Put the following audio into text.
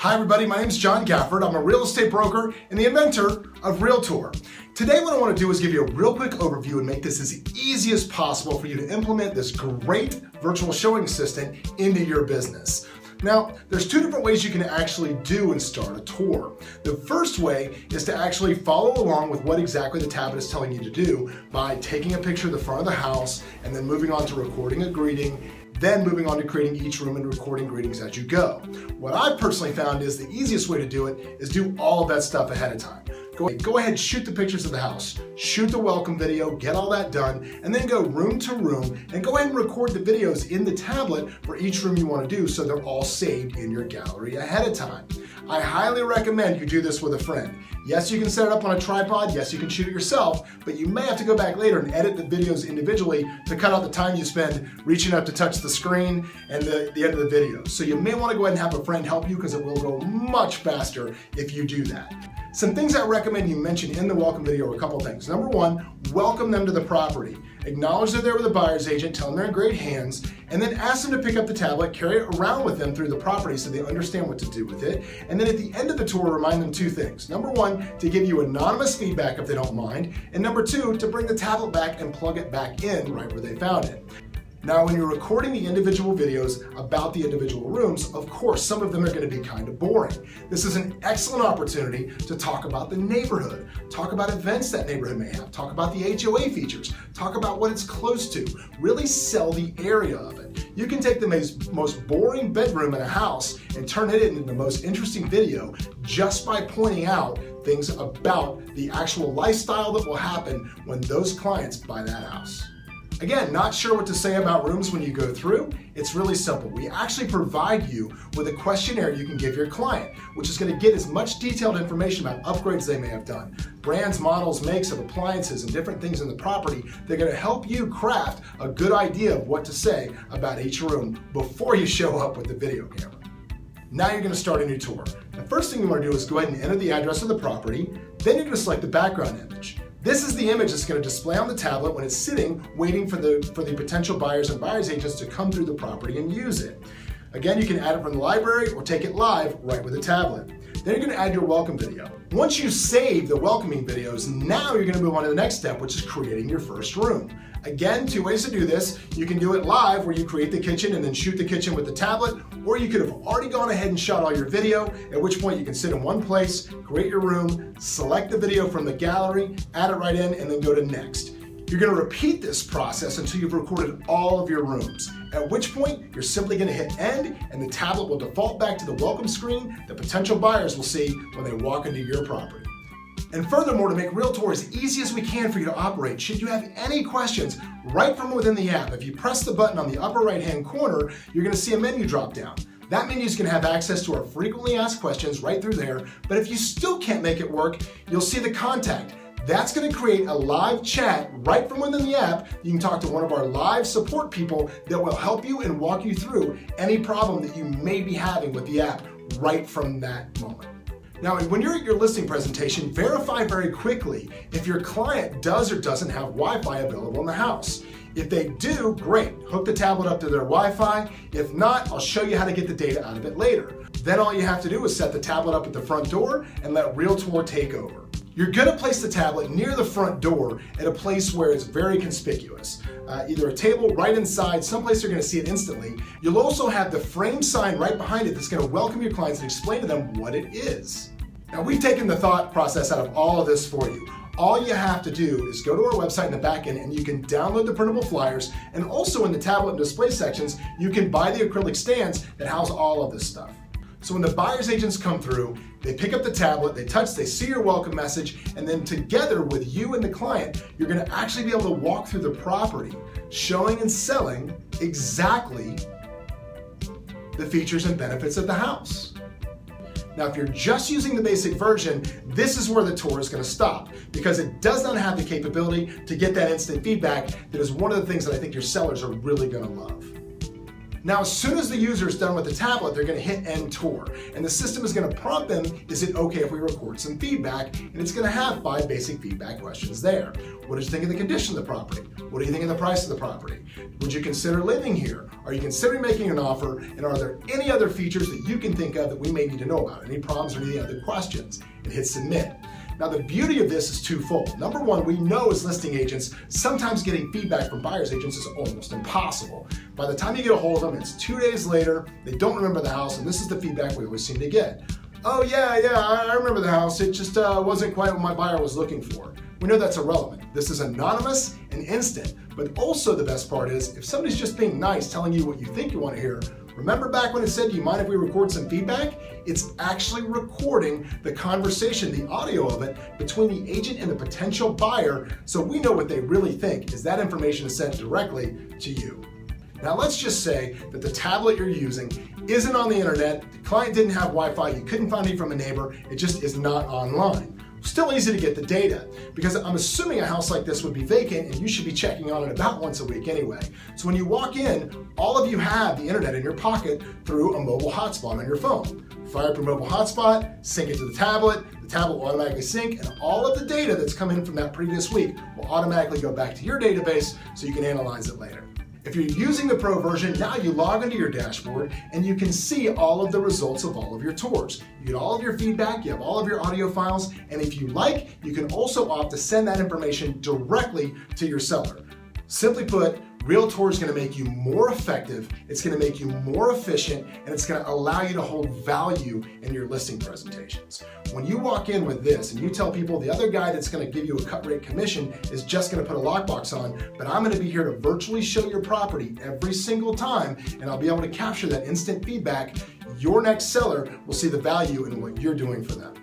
Hi everybody, my name is John Gafford. I'm a real estate broker and the inventor of ReelTour. Today what I want to do is give you a real quick overview and make this as easy as possible for you to implement this great virtual showing assistant into your business. Now, there's two different ways you can actually do and start a tour. The first way is to actually follow along with what exactly the tablet is telling you to do by taking a picture of the front of the house and then moving on to recording a greeting, then moving on to creating each room and recording greetings as you go. What I've personally found is the easiest way to do it is do all of that stuff ahead of time. Go ahead, shoot the pictures of the house, shoot the welcome video, get all that done, and then go room to room and go ahead and record the videos in the tablet for each room you want to do so they're all saved in your gallery ahead of time. I highly recommend you do this with a friend. Yes, you can set it up on a tripod, yes, you can shoot it yourself, but you may have to go back later and edit the videos individually to cut out the time you spend reaching up to touch the screen and the end of the video. So you may want to go ahead and have a friend help you because it will go much faster if you do that. Some things I recommend you mention in the welcome video are a couple things. Number one, welcome them to the property. Acknowledge they're there with a buyer's agent, tell them they're in great hands, and then ask them to pick up the tablet, carry it around with them through the property so they understand what to do with it. And then at the end of the tour, remind them two things. Number one, to give you anonymous feedback if they don't mind. And number two, to bring the tablet back and plug it back in right where they found it. Now, when you're recording the individual videos about the individual rooms, of course, some of them are going to be kind of boring. This is an excellent opportunity to talk about the neighborhood, talk about events that neighborhood may have, talk about the HOA features, talk about what it's close to, really sell the area of it. You can take the most boring bedroom in a house and turn it into the most interesting video just by pointing out things about the actual lifestyle that will happen when those clients buy that house. Again, not sure what to say about rooms when you go through? It's really simple. We actually provide you with a questionnaire you can give your client, which is going to get as much detailed information about upgrades they may have done, brands, models, makes of appliances, and different things in the property. They're going to help you craft a good idea of what to say about each room before you show up with the video camera. Now you're going to start a new tour. The first thing you want to do is go ahead and enter the address of the property. Then you're going to select the background image. This is the image that's going to display on the tablet when it's sitting waiting for the potential buyers and buyer's agents to come through the property and use it. Again, you can add it from the library or take it live right with the tablet. Then you're going to add your welcome video. Once you save the welcoming videos, now you're going to move on to the next step, which is creating your first room. Again, two ways to do this. You can do it live where you create the kitchen and then shoot the kitchen with the tablet, or you could have already gone ahead and shot all your video, at which point you can sit in one place, create your room, select the video from the gallery, add it right in, and then go to next. You're going to repeat this process until you've recorded all of your rooms, at which point you're simply going to hit end and the tablet will default back to the welcome screen that potential buyers will see when they walk into your property. And furthermore, to make ReelTour as easy as we can for you to operate, should you have any questions right from within the app, if you press the button on the upper right-hand corner, you're going to see a menu drop down. That menu is going to have access to our frequently asked questions right through there, but if you still can't make it work, you'll see the contact. That's going to create a live chat right from within the app. You can talk to one of our live support people that will help you and walk you through any problem that you may be having with the app right from that moment. Now, when you're at your listing presentation, verify very quickly if your client does or doesn't have Wi-Fi available in the house. If they do, great, hook the tablet up to their Wi-Fi. If not, I'll show you how to get the data out of it later. Then all you have to do is set the tablet up at the front door and let ReelTour take over. You're going to place the tablet near the front door at a place where it's very conspicuous. Either a table right inside, someplace you're going to see it instantly. You'll also have the frame sign right behind it that's going to welcome your clients and explain to them what it is. Now, we've taken the thought process out of all of this for you. All you have to do is go to our website in the back end and you can download the printable flyers, and also in the tablet and display sections, you can buy the acrylic stands that house all of this stuff. So when the buyer's agents come through, they pick up the tablet, they touch, they see your welcome message, and then together with you and the client, you're going to actually be able to walk through the property, showing and selling exactly the features and benefits of the house. Now, if you're just using the basic version, this is where the tour is going to stop because it does not have the capability to get that instant feedback that is one of the things that I think your sellers are really going to love. Now, as soon as the user is done with the tablet, they're going to hit End Tour, and the system is going to prompt them, is it okay if we record some feedback? And it's going to have 5 basic feedback questions there. What did you think of the condition of the property? What do you think of the price of the property? Would you consider living here? Are you considering making an offer? And are there any other features that you can think of that we may need to know about? Any problems or any other questions? And hit Submit. Now, the beauty of this is twofold. Number one, we know as listing agents, sometimes getting feedback from buyer's agents is almost impossible. By the time you get a hold of them, it's 2 days later, they don't remember the house, and this is the feedback we always seem to get. Oh yeah, I remember the house, it just wasn't quite what my buyer was looking for. We know that's irrelevant. This is anonymous and instant, but also the best part is, if somebody's just being nice, telling you what you think you want to hear, remember back when it said, do you mind if we record some feedback? It's actually recording the conversation, the audio of it, between the agent and the potential buyer, so we know what they really think, as that information is sent directly to you. Now let's just say that the tablet you're using isn't on the internet, the client didn't have Wi-Fi, you couldn't find it from a neighbor, it just is not online. Still easy to get the data, because I'm assuming a house like this would be vacant and you should be checking on it about once a week anyway. So when you walk in, all of you have the internet in your pocket through a mobile hotspot on your phone. Fire up your mobile hotspot, sync it to the tablet will automatically sync, and all of the data that's come in from that previous week will automatically go back to your database so you can analyze it later. If you're using the Pro version, now you log into your dashboard and you can see all of the results of all of your tours. You get all of your feedback, you have all of your audio files, and if you like, you can also opt to send that information directly to your seller. Simply put, ReelTour is going to make you more effective, it's going to make you more efficient, and it's going to allow you to hold value in your listing presentations. When you walk in with this and you tell people the other guy that's going to give you a cut rate commission is just going to put a lockbox on, but I'm going to be here to virtually show your property every single time, and I'll be able to capture that instant feedback, your next seller will see the value in what you're doing for them.